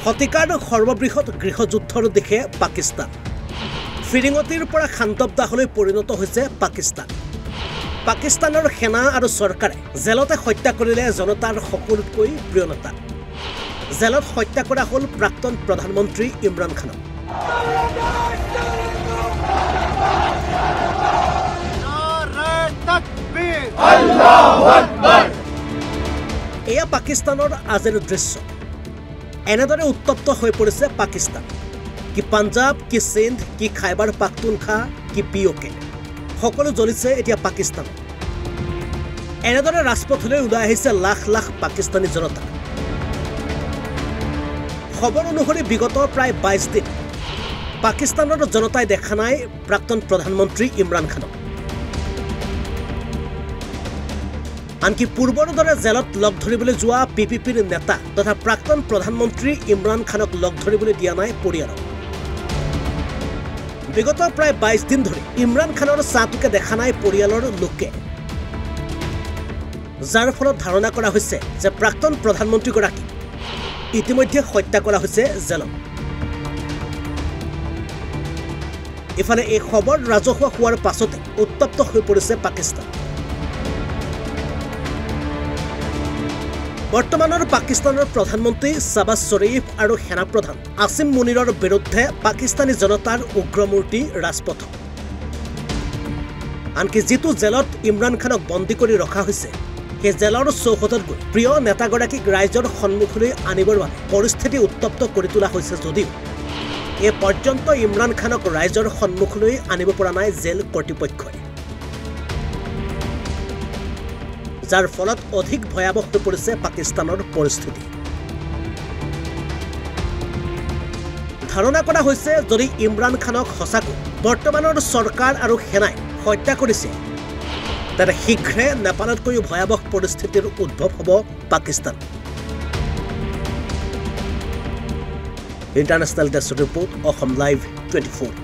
শতিকাৰ সৰ্ববৃহৎ গৃহযুদ্ধৰ দিশে পাকিস্তান ফিৰিঙতিৰ পৰা শান্তবদাহলৈ পৰিণত হৈছে পাকিস্তান পাকিস্তানৰ সেনা আৰু চৰকাৰে জেলতে হত্যা কৰিলে জনতাৰ সকলোতকৈ প্ৰিয় নেতা জেলত হত্যা কৰা হ'ল প্ৰাক্তন প্ৰধানমন্ত্ৰী ইমৰান খানক আল্লাহু আকবাৰ এয়া পাকিস্তানৰ আজিৰ দৃশ্য এনেদৰে উত্তপ্ত হৈ পৰিছে পাকিস্তান কি পাঞ্জাব কি সিন্ধ কি খাইবাৰ পাখতুনখা কি পিঅ'কে সকলো জ্বলিছে এতিয়া পাকিস্তান এনেদৰে ৰাজপথলৈ ওলাই আহিছে লাখ লাখ পাকিস্তানী জনতা খবৰ অনুসৰি বিগত প্ৰায় 22 দিন পাকিস্তানৰ জনতাই দেখা নাই প্ৰাক্তন প্ৰধানমন্ত্ৰী ইমৰান খানক আনকি পূৰ্বৰ দৰে জেলত লগ ধৰিবলৈ যোৱা পিপিপিৰ নেতা তথা প্ৰাক্তন প্ৰধানমন্ত্ৰী ইমৰান খানক লগ ধৰিবলৈ দিয়া নাই পৰিয়ালক বিগত প্ৰায় 22 দিন ধৰি ইমৰান খানৰ চাটোকে দেখা নাই পৰিয়ালৰ লোকে যাৰ ফলত ধাৰণা কৰা হৈছে যে প্ৰাক্তন প্ৰধানমন্ত্ৰীগৰাকী ইতিমধ্যে হত্যা কৰা হৈছে জেলত ইফালে এই খবৰ ৰাজহুৱা হোৱাৰ পাছতে উত্তপ্ত হৈ পৰিছে পাকিস্তান বৰ্তমানৰ পাকিস্তানৰ প্ৰধানমন্ত্ৰী শাহবাজ শ্বৰীফ আৰু সেনা প্ৰধান আসিম মুনিৰৰ বিৰুদ্ধে পাকিস্তানী জনতাৰ উগ্ৰমূৰ্তি ৰাজপথ আনকি যিটো জেলত ইমৰান খানক বন্দী কৰি ৰখা হৈছে সেই জেলৰ চৌহদত গৈ প্ৰিয় নেতাগৰাকীক ৰাইজৰ সন্মুখলৈ আনিবৰ বাবে পৰিস্থিতি উত্তপ্ত কৰি তোলা হৈছে যদিও এই পৰ্যন্ত ইমৰান খানক ৰাইজৰ সন্মুখলৈ আনিব পৰা নাই জেল কৰ্তৃপক্ষই যাৰ ফলত অধিক ভয়াবহ হৈ পৰিছে পাকিস্তানৰ পৰিস্থিতি ধাৰণা কৰা হৈছে যদি ইমৰান খানক সঁচাকৈ বৰ্তমানৰ চৰকাৰ আৰু সেনাই হত্যা কৰিছে তেনে শীঘ্ৰে নেপালতকৈও ভয়াবহ পৰিস্থিতিৰ উদ্ভৱ হ'ব Pakistan international desk report Assam live 24